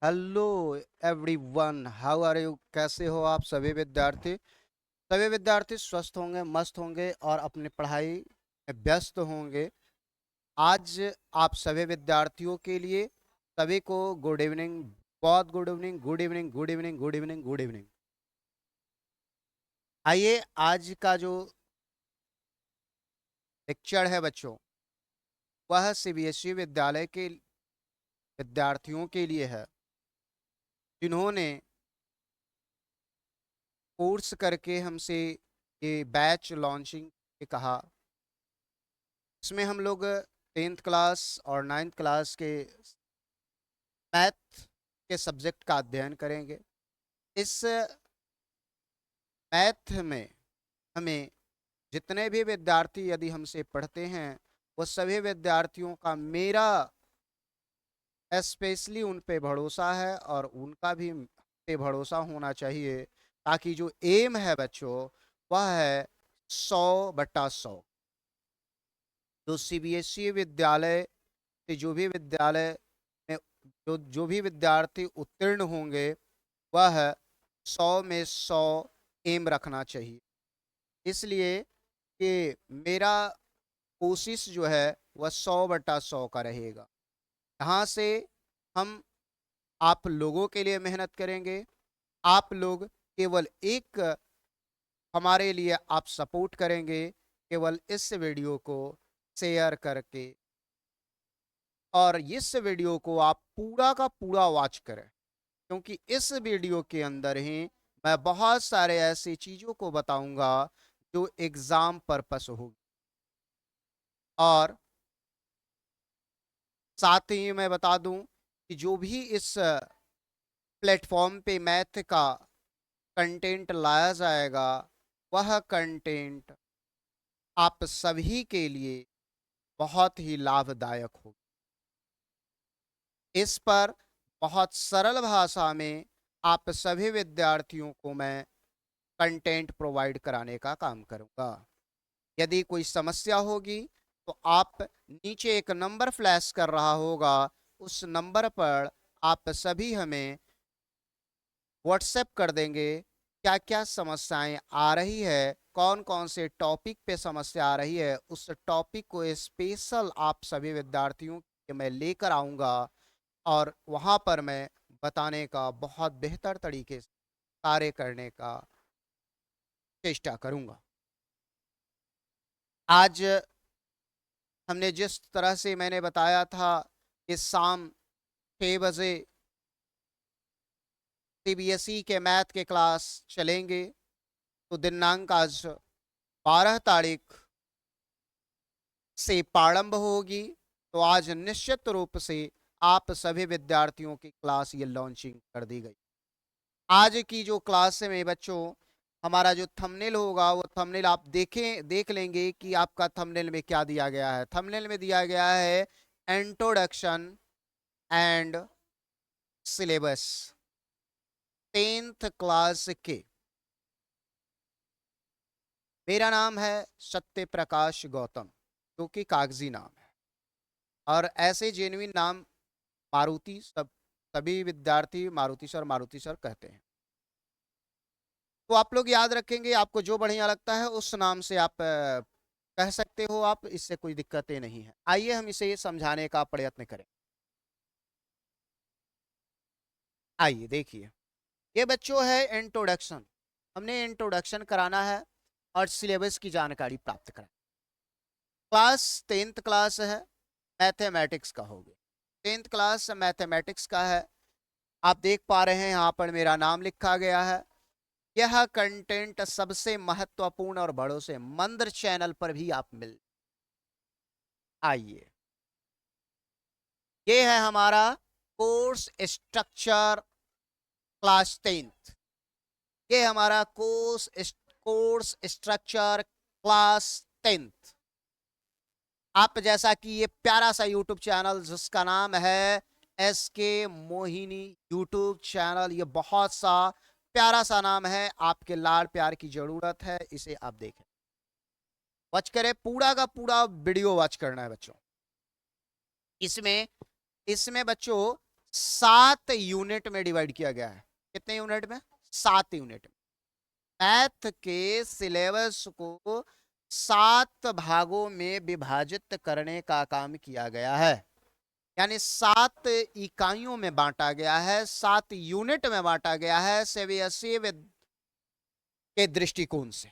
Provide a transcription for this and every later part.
Hello everyone, how are you? कैसे हो आप सभी विद्यार्थी स्वस्थ होंगे, मस्त होंगे और अपनी पढ़ाई में व्यस्त होंगे। आज आप सभी विद्यार्थियों के लिए सभी को गुड इवनिंग। बहुत good evening, good evening, good evening, good evening, good evening. आइए, आज का जो लेक्चर है बच्चों, वह सीबीएसई विद्यालय के विद्यार्थियों के लिए है, जिन्होंने कोर्स करके हमसे ये बैच लॉन्चिंग के कहा। इसमें हम लोग 10th क्लास और 9th क्लास के मैथ के सब्जेक्ट का अध्ययन करेंगे। इस मैथ में हमें जितने भी विद्यार्थी यदि हमसे पढ़ते हैं, वो सभी विद्यार्थियों का मेरा स्पेशली उन पे भरोसा है और उनका भी पे भरोसा होना चाहिए, ताकि जो एम है बच्चों, वह है 100/100। जो सीबीएसई विद्यालय से जो भी विद्यालय में जो भी विद्यार्थी उत्तीर्ण होंगे, वह 100 में 100 एम रखना चाहिए। इसलिए कि मेरा कोशिश जो है वह 100/100 का रहेगा। यहाँ से हम आप लोगों के लिए मेहनत करेंगे। आप लोग केवल एक हमारे लिए आप सपोर्ट करेंगे, केवल इस वीडियो को शेयर करके, और इस वीडियो को आप पूरा का पूरा वॉच करें, क्योंकि इस वीडियो के अंदर ही मैं बहुत सारे ऐसी चीजों को बताऊंगा जो एग्जाम पर्पस होगी। और साथ ही मैं बता दूं कि जो भी इस प्लेटफॉर्म पे मैथ का कंटेंट लाया जाएगा, वह कंटेंट आप सभी के लिए बहुत ही लाभदायक होगा। इस पर बहुत सरल भाषा में आप सभी विद्यार्थियों को मैं कंटेंट प्रोवाइड कराने का काम करूंगा। यदि कोई समस्या होगी तो आप नीचे एक नंबर फ्लैश कर रहा होगा, उस नंबर पर आप सभी हमें व्हाट्सएप कर देंगे क्या क्या समस्याएं आ रही है, कौन कौन से टॉपिक पे समस्या आ रही है। उस टॉपिक को स्पेशल आप सभी विद्यार्थियों के मैं लेकर आऊँगा और वहाँ पर मैं बताने का बहुत बेहतर तरीके से कार्य करने का चेष्टा करूँगा। आज हमने जिस तरह से मैंने बताया था कि शाम 6 बजे सीबीएसई के मैथ के क्लास चलेंगे, तो दिनांक आज 12 तारीख से प्रारंभ होगी। तो आज निश्चित रूप से आप सभी विद्यार्थियों की क्लास ये लॉन्चिंग कर दी गई। आज की जो क्लास में बच्चों, हमारा जो थंबनेल होगा, वो थंबनेल आप देख लेंगे कि आपका थंबनेल में क्या दिया गया है। थंबनेल में दिया गया है introduction and syllabus 10th class के। मेरा नाम है सत्य प्रकाश गौतम, जो कि कागजी नाम है, और ऐसे जेन्युइन नाम मारुति सभी विद्यार्थी मारुति सर कहते हैं। तो आप लोग याद रखेंगे, आपको जो बढ़िया लगता है उस नाम से आप कह सकते हो, आप, इससे कोई दिक्कतें नहीं है। आइए हम इसे समझाने का प्रयत्न करें। आइए देखिए, ये बच्चों है इंट्रोडक्शन। हमने इंट्रोडक्शन कराना है और सिलेबस की जानकारी प्राप्त कराना। क्लास 10th क्लास है, मैथमेटिक्स का हो गया। 10th क्लास मैथमेटिक्स का है। आप देख पा रहे हैं यहाँ पर मेरा नाम लिखा गया है। यह कंटेंट सबसे महत्वपूर्ण और भरोसेमंद चैनल पर भी आप मिल। आइए, ये है हमारा कोर्स स्ट्रक्चर क्लास 10th। ये हमारा कोर्स स्ट्रक्चर क्लास 10th। आप जैसा कि ये प्यारा सा यूट्यूब चैनल जिसका नाम है SK मोहिनी यूट्यूब चैनल, ये बहुत सा प्यारा सा नाम है, आपके लाड़ प्यार की जरूरत है, इसे आप देखें, वॉच करें, पूरा का पूरा वीडियो वॉच करना है बच्चों। इसमें इसमें बच्चों 7 यूनिट में डिवाइड किया गया है। कितने यूनिट में? 7 यूनिट में। मैथ के सिलेबस को 7 भागों में विभाजित करने का काम किया गया है, यानी 7 इकाइयों में बांटा गया है, 7 यूनिट में बांटा गया है सीबीएसई के दृष्टिकोण से।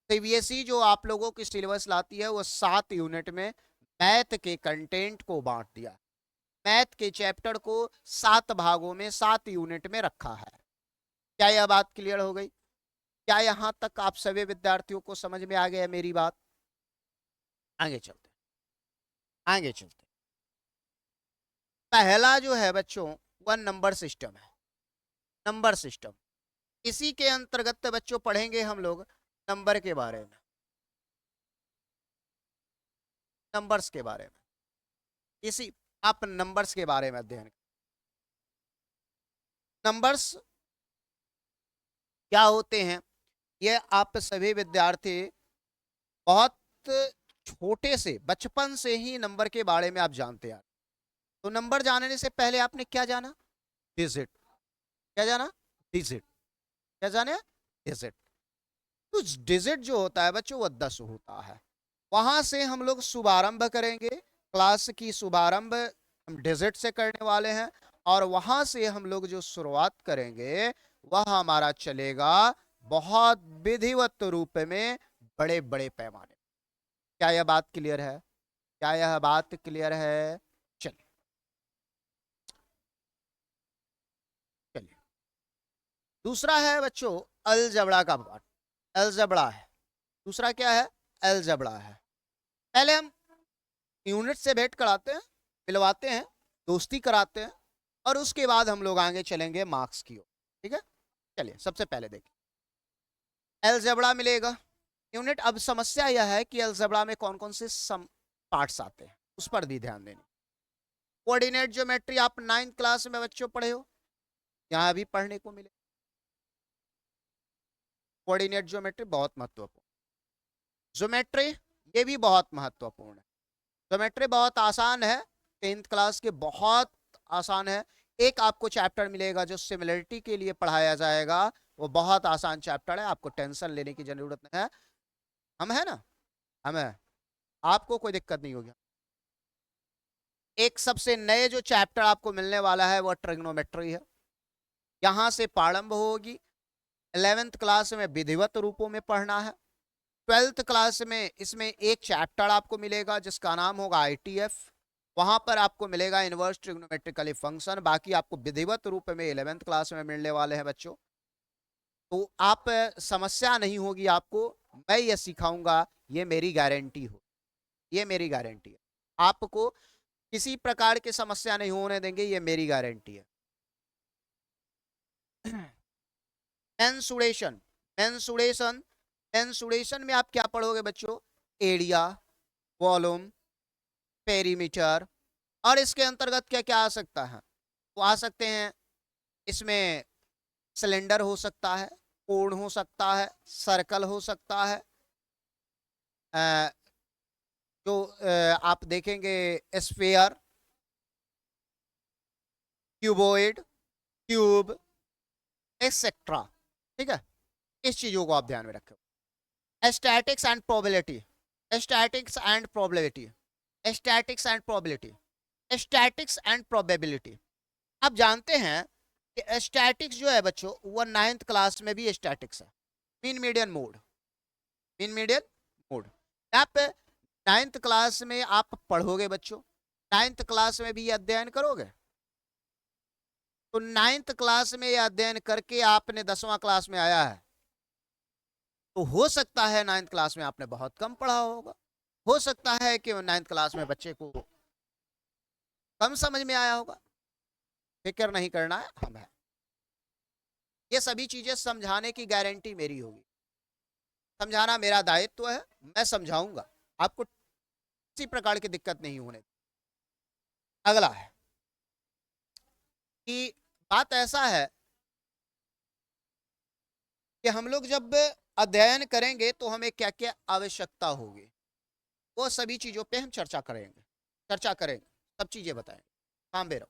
सीबीएसई जो आप लोगों की सिलेबस लाती है वो 7 यूनिट में मैथ के कंटेंट को बांट दिया, मैथ के चैप्टर को 7 भागों में 7 यूनिट में रखा है। क्या यह बात क्लियर हो गई? क्या यहां तक आप सभी विद्यार्थियों को समझ में आ गया मेरी बात? आगे चलते, आगे चलते। पहला जो है बच्चों वह नंबर सिस्टम है। नंबर सिस्टम, इसी के अंतर्गत बच्चों पढ़ेंगे हम लोग नंबर के बारे में, नंबर्स के बारे में। इसी आप नंबर्स के बारे में अध्ययन। नंबर्स क्या होते हैं ये आप सभी विद्यार्थी बहुत छोटे से बचपन से ही नंबर के बारे में आप जानते हैं। तो नंबर जानने से पहले आपने क्या जाना? डिजिट। क्या जाना? डिजिट। क्या जाने? डिजिट। तो डिजिट जो होता है बच्चों वो 10 होता है। वहां से हम लोग शुभारंभ करेंगे, क्लास की शुभारंभ हम डिजिट से करने वाले हैं, और वहां से हम लोग जो शुरुआत करेंगे वह हमारा चलेगा बहुत विधिवत रूप में, बड़े बड़े पैमाने। क्या यह बात क्लियर है? क्या यह बात क्लियर है? चलिए चलिए, दूसरा है बच्चों अलजबड़ा का पार्ट। अलजबड़ा है दूसरा। क्या है? अलजबड़ा है। पहले हम यूनिट से भेंट कराते हैं, मिलवाते हैं, दोस्ती कराते हैं, और उसके बाद हम लोग आगे चलेंगे मार्क्स की ओर। ठीक है, चलिए सबसे पहले देखिए अलजबड़ा मिलेगा यूनिट। अब समस्या यह है कि अलजबड़ा में कौन कौन से पार्ट्स आते हैं उस पर भी ध्यान देना। कोऑर्डिनेट ज्योमेट्री आप 9th क्लास में बच्चों पढ़े हो, यहां भी पढ़ने को मिले। कोऑर्डिनेट ज्योमेट्री बहुत महत्वपूर्ण। ज्योमेट्री ये भी बहुत महत्वपूर्ण है। ज्योमेट्री बहुत आसान है, 10th क्लास के बहुत आसान है। एक आपको चैप्टर मिलेगा जो सिमिलरिटी के लिए पढ़ाया जाएगा, वो बहुत आसान चैप्टर है, आपको टेंशन लेने की जरूरत नहीं है। हम है ना, हम है, आपको कोई दिक्कत नहीं होगी। एक सबसे नए जो चैप्टर आपको मिलने वाला है वह ट्रिग्नोमेट्री है, यहां से प्रारंभ होगी। 11th क्लास में विधिवत रूपों में पढ़ना है। 12th क्लास में इसमें एक चैप्टर आपको मिलेगा जिसका नाम होगा आईटीएफ, वहां पर आपको मिलेगा इनवर्स ट्रिग्नोमेट्रिकली फंक्शन। बाकी आपको विधिवत रूप में 11th क्लास में मिलने वाले हैं बच्चों। तो आप समस्या नहीं होगी आपको, मैं ये सिखाऊंगा, ये मेरी गारंटी हो, ये मेरी गारंटी है। आपको किसी प्रकार की समस्या नहीं होने देंगे, ये मेरी गारंटी है। मेंसुरेशन, मेंसुरेशन, मेंसुरेशन में आप क्या पढ़ोगे बच्चों? एरिया, वॉल्यूम, पेरीमीटर, और इसके अंतर्गत क्या क्या आ सकता है? वो आ सकते हैं, इसमें सिलेंडर हो सकता है, कोण हो सकता है, सर्कल हो सकता है, जो आप देखेंगे स्फीयर, क्यूबोइड, क्यूब, एक्सेट्रा। ठीक है, इस चीजों को आप ध्यान में रखें। Statics and probability, statics and probability, statics and probability, statics and probability. आप जानते हैं कि स्टैटिक्स जो है बच्चों वो 9th क्लास में भी स्टैटिक्स है, mean median mode, mean median mode. आप 9th क्लास में आप पढ़ोगे बच्चों, 9th क्लास में भी अध्ययन करोगे। तो 9th क्लास में यह अध्ययन करके आपने 10वां क्लास में आया है, तो हो सकता है 9th क्लास में आपने बहुत कम पढ़ा होगा, हो सकता है कि 9th क्लास में बच्चे को कम समझ में आया होगा। फिक्र नहीं करना है, हम है, ये सभी चीजें समझाने की गारंटी मेरी होगी, समझाना मेरा दायित्व है, मैं समझाऊंगा, आपको किसी प्रकार की दिक्कत नहीं होने। अगला है कि बात ऐसा है कि हम लोग जब अध्ययन करेंगे तो हमें क्या क्या आवश्यकता होगी, वो सभी चीजों पे हम चर्चा करेंगे, चर्चा करेंगे, सब चीजें बताएंगे। तांबे रहो।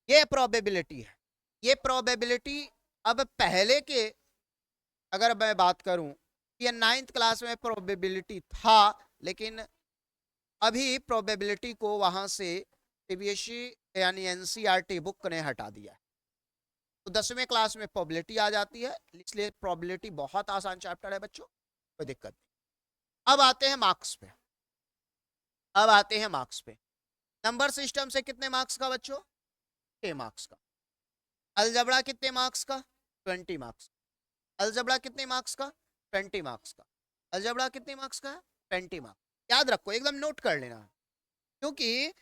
ये प्रोबेबिलिटी है। ये प्रोबेबिलिटी अब पहले के अगर मैं बात करूं, ये 9th क्लास में प्रोबेबिलिटी था, लेकिन अभी प्रोबेबिलिटी को वहां से सीबीएसई यानी एनसीईआरटी बुक ने हटा दिया है। तो 10वीं क्लास में प्रोबेबिलिटी आ जाती है, इसलिए प्रोबेबिलिटी बहुत आसान चैप्टर है बच्चों, कोई दिक्कत नहीं। अब आते हैं मार्क्स पे। अब आते हैं मार्क्स पे। नंबर सिस्टम से कितने मार्क्स का बच्चों? 6 मार्क्स का। अलजबड़ा कितने मार्क्स का? 20 मार्क्स। अलजबड़ा कितने मार्क्स का? 20 मार्क्स का। अलजबड़ा कितने मार्क्स का है? 20 मार्क्स। याद रखो, एकदम नोट कर लेना, क्योंकि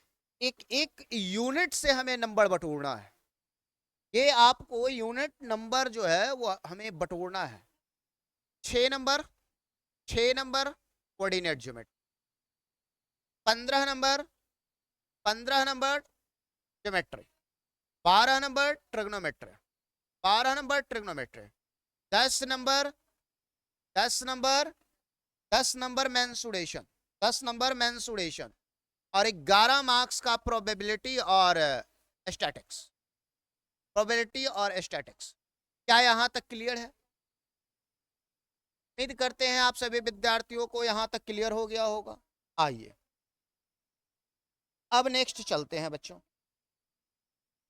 एक एक यूनिट से हमें नंबर बटोरना है। ये आपको यूनिट नंबर जो है वो हमें बटोरना है। 6 number, 6 number coordinate geometry, 15 number, 15 number geometry, 12 number trigonometry, 12 number trigonometry, 10 number, 10 number, 10 number mensuration, 10 number mensuration, और 11 मार्क्स का प्रोबेबिलिटी और स्टैटिक्स। प्रोबेबिलिटी और स्टैटिक्स। क्या यहां तक क्लियर है? उम्मीद करते हैं आप सभी विद्यार्थियों को यहां तक क्लियर हो गया होगा। आइए अब नेक्स्ट चलते हैं बच्चों,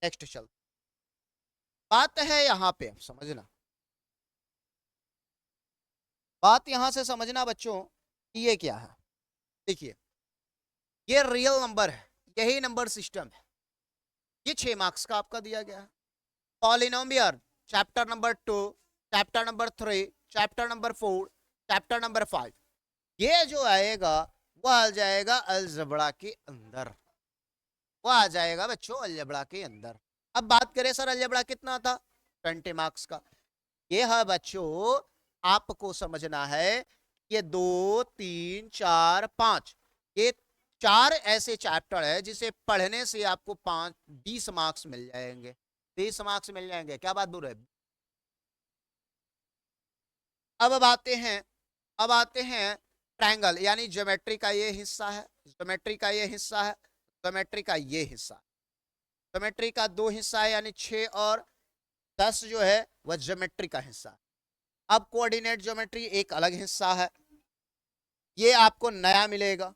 नेक्स्ट चलते। बात है यहां पे समझना, बात यहां से समझना बच्चों कि ये क्या है। देखिए, ये रियल नंबर है, यही नंबर सिस्टम है। ये 6 मार्क्स का आपका दिया गया है। Polynomial chapter number 2, chapter number 3, chapter number 4, chapter number 5, ये जो आएगा वो आ जाएगा अलजबड़ा के अंदर, वो आ जाएगा बच्चों अलजबड़ा के अंदर। अब बात करें सर अलजबड़ा कितना था? 20 मार्क्स का। ये है बच्चों, आपको समझना है, ये 2, 3, 4, 5, ये 4 ऐसे चैप्टर है जिसे पढ़ने से आपको 20 मार्क्स मिल जाएंगे, 20 मार्क्स मिल जाएंगे। क्या बात बोल रहे? अब आते हैं, अब आते हैं ट्रायंगल, यानी ज्योमेट्री का ये हिस्सा है, ज्योमेट्री का ये हिस्सा है, ज्योमेट्री का ये हिस्सा। ज्योमेट्री का 2 हिस्सा है, यानी 6 और 10 जो है वह ज्योमेट्री का हिस्सा। अब कोऑर्डिनेट ज्योमेट्री एक अलग हिस्सा है, ये आपको नया मिलेगा,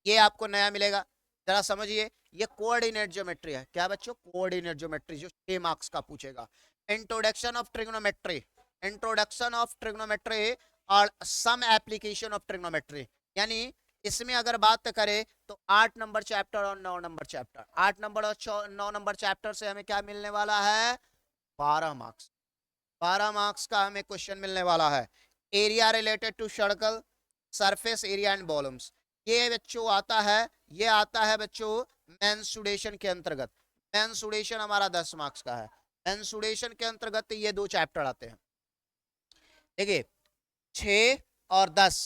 ये आपको नया मिलेगा। जरा समझिए, ये कोऑर्डिनेट ज्योमेट्री है। क्या बच्चों? कोऑर्डिनेट ज्योमेट्री, जो 6 मार्क्स का पूछेगा। Introduction of trigonometry, introduction of trigonometry और सम एप्लीकेशन ऑफ ट्रिग्नोमेट्री, यानी इसमें अगर बात करें तो 8 नंबर चैप्टर और 9 नंबर चैप्टर, 8 नंबर और 9 नंबर चैप्टर से हमें क्या मिलने वाला है? 12 मार्क्स। 12 मार्क्स का हमें क्वेश्चन मिलने वाला है। Area related to circle, surface area and volumes, ये बच्चों आता है, ये आता है बच्चों मेंसुरेशन के अंतर्गत। मेंसुरेशन हमारा 10 मार्क्स का है। मेंसुरेशन के अंतर्गत ये 2 चैप्टर आते हैं। देखिए, 6 और 10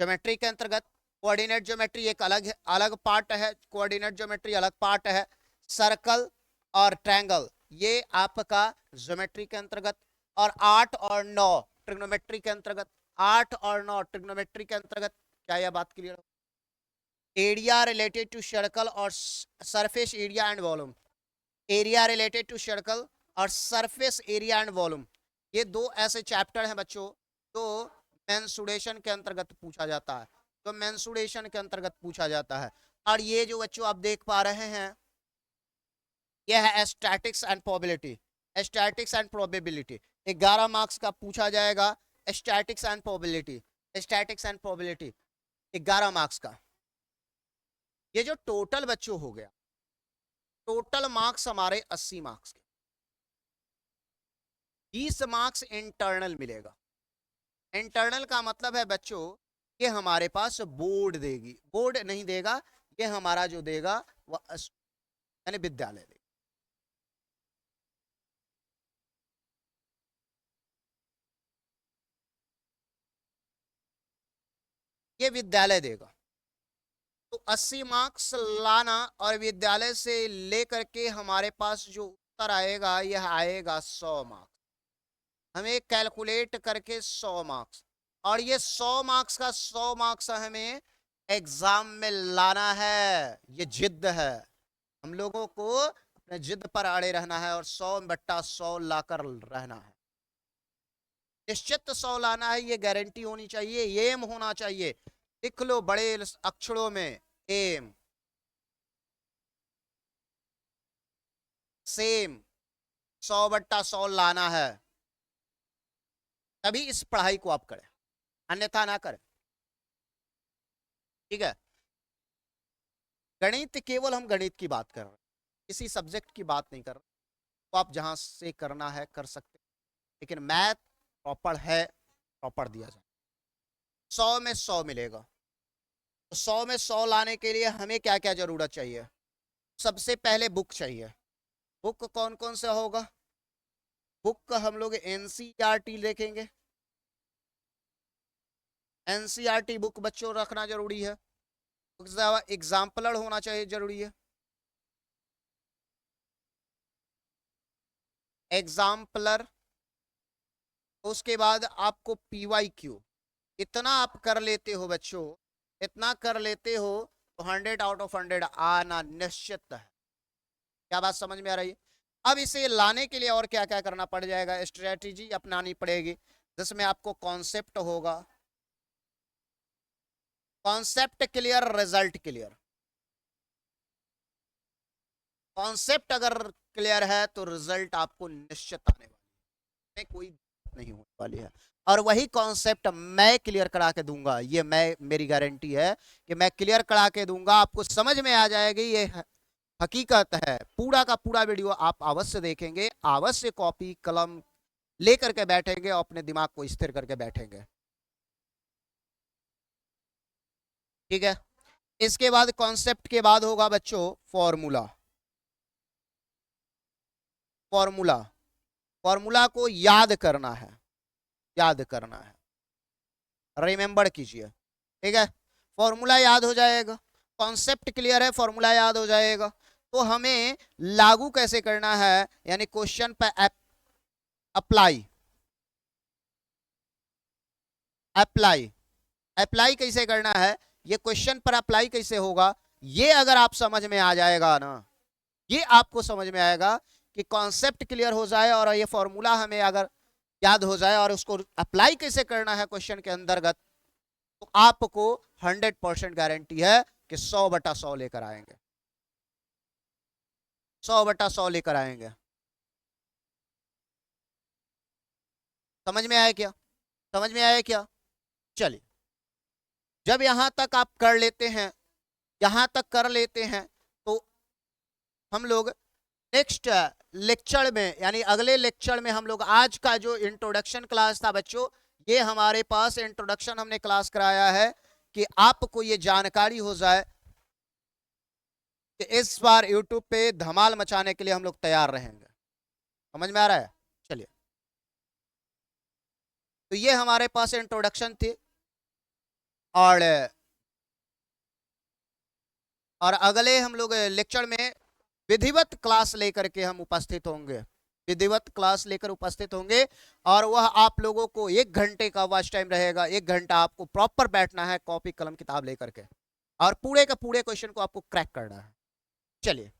ज्योमेट्री के अंतर्गत। कोऑर्डिनेट ज्योमेट्री एक अलग अलग पार्ट है, कोऑर्डिनेट ज्योमेट्री अलग पार्ट है। सर्कल और ट्रायंगल ये आपका ज्योमेट्री के अंतर्गत, और 8 और 9 ट्रिग्नोमेट्री के अंतर्गत। 8 और 9 ट्रिग्नोमेट्री के अंतर्गत। क्या यह बात clear? Area related to circle और surface area and volume, area related to circle और सरफेस एरिया एंड वॉल्यूम, ये 2 ऐसे चैप्टर हैं बच्चों तो मेंसुरेशन के अंतर्गत पूछा जाता है, तो मेंसुरेशन के अंतर्गत पूछा जाता है। और ये जो बच्चों आप देख पा रहे हैं, यह है statics and probability. Statics and probability 11 marks का पूछा जाएगा। Statics and probability, statics and probability 11 marks का। ये जो टोटल बच्चों हो गया, टोटल मार्क्स हमारे 80 मार्क्स के। 20 मार्क्स इंटरनल मिलेगा। इंटरनल का मतलब है बच्चों, ये हमारे पास बोर्ड देगी, बोर्ड नहीं देगा, ये हमारा जो देगा वह यानी विद्यालय देगा। ये विद्यालय देगा। तो 80 मार्क्स लाना, और विद्यालय से लेकर के हमारे पास जो उत्तर आएगा यह आएगा 100 मार्क्स। हमें कैलकुलेट करके 100 मार्क्स, और ये 100 मार्क्स का 100 मार्क्स हमें एग्जाम में लाना है, ये जिद है। हम लोगों को अपने जिद पर अड़े रहना है और 100/100 लाकर रहना है। निश्चित 100 लाना है, ये गारंटी होनी चाहिए, एम होना चाहिए। लिख लो बड़े अक्षरों में, एम सेम 100/100 लाना है, तभी इस पढ़ाई को आप करें, अन्यथा ना करें। ठीक है। गणित केवल हम गणित की बात कर रहे हैं, किसी सब्जेक्ट की बात नहीं कर रहे। तो आप जहां से करना है कर सकते, लेकिन मैथ प्रॉपर है, प्रॉपर दिया जाए, 100 में 100 मिलेगा। तो 100 में 100 लाने के लिए हमें क्या क्या जरूरत चाहिए? सबसे पहले बुक चाहिए। बुक कौन कौन सा होगा? बुक हम लोग एनसीईआरटी देखेंगे, एनसीईआरटी बुक बच्चों रखना जरूरी है। एग्जाम्पलर होना चाहिए, जरूरी है, एग्जाम्पलर। उसके बाद आपको पीवाईक्यू, इतना आप कर लेते हो बच्चों, इतना कर लेते हो तो 100 आउट ऑफ 100 आना निश्चित है। क्या बात समझ में आ रही है? अब इसे लाने के लिए और क्या क्या करना पड़ जाएगा? स्ट्रेटेजी अपनानी पड़ेगी, जिसमें आपको कॉन्सेप्ट होगा, concept clear, result clear. Concept अगर क्लियर है तो रिजल्ट आपको निश्चित आने वाला है, कोई नहीं होने वाली है। और वही कॉन्सेप्ट मैं क्लियर करा के दूंगा, ये मैं, मेरी गारंटी है कि मैं क्लियर करा के दूंगा, आपको समझ में आ जाएगी, ये हकीकत है। पूरा का पूरा वीडियो आप अवश्य देखेंगे, अवश्य कॉपी कलम लेकर के बैठेंगे और अपने दिमाग को स्थिर करके बैठेंगे। ठीक है। इसके बाद कॉन्सेप्ट के बाद होगा बच्चों फॉर्मूला। फॉर्मूला, फॉर्मूला को याद करना है, याद करना है, रिमेंबर कीजिए। ठीक है। फॉर्मूला याद हो जाएगा, कॉन्सेप्ट क्लियर है, फॉर्मूला याद हो जाएगा। तो हमें लागू कैसे करना है, यानी क्वेश्चन पर अप्लाई, अप्लाई, अप्लाई कैसे करना है, ये क्वेश्चन पर अप्लाई कैसे होगा, ये अगर आप समझ में आ जाएगा ना, ये आपको समझ में आएगा कि कॉन्सेप्ट क्लियर हो जाए और ये फॉर्मूला हमें अगर याद हो जाए और उसको अप्लाई कैसे करना है क्वेश्चन के अंतर्गत, तो आपको 100% गारंटी है कि 100/100 लेकर आएंगे, 100/100 लेकर आएंगे। समझ में आया क्या? समझ में आया क्या? चलिए, जब यहां तक आप कर लेते हैं, यहां तक कर लेते हैं, तो हम लोग नेक्स्ट लेक्चर में, यानी अगले लेक्चर में हम लोग, आज का जो इंट्रोडक्शन क्लास था बच्चों, ये हमारे पास इंट्रोडक्शन हमने क्लास कराया है कि आपको ये जानकारी हो जाए कि इस बार यूट्यूब पे धमाल मचाने के लिए हम लोग तैयार रहेंगे। समझ में आ रहा है? चलिए, तो ये हमारे पास इंट्रोडक्शन थी, और अगले हम लोग लेक्चर में विधिवत क्लास लेकर के हम उपस्थित होंगे, विधिवत क्लास लेकर उपस्थित होंगे, और वह आप लोगों को 1 घंटे का वॉच टाइम रहेगा। 1 घंटा आपको प्रॉपर बैठना है, कॉपी कलम किताब लेकर के, और पूरे का पूरे क्वेश्चन को आपको क्रैक करना है। चलिए,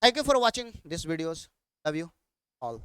thank you for watching this videos, love you all.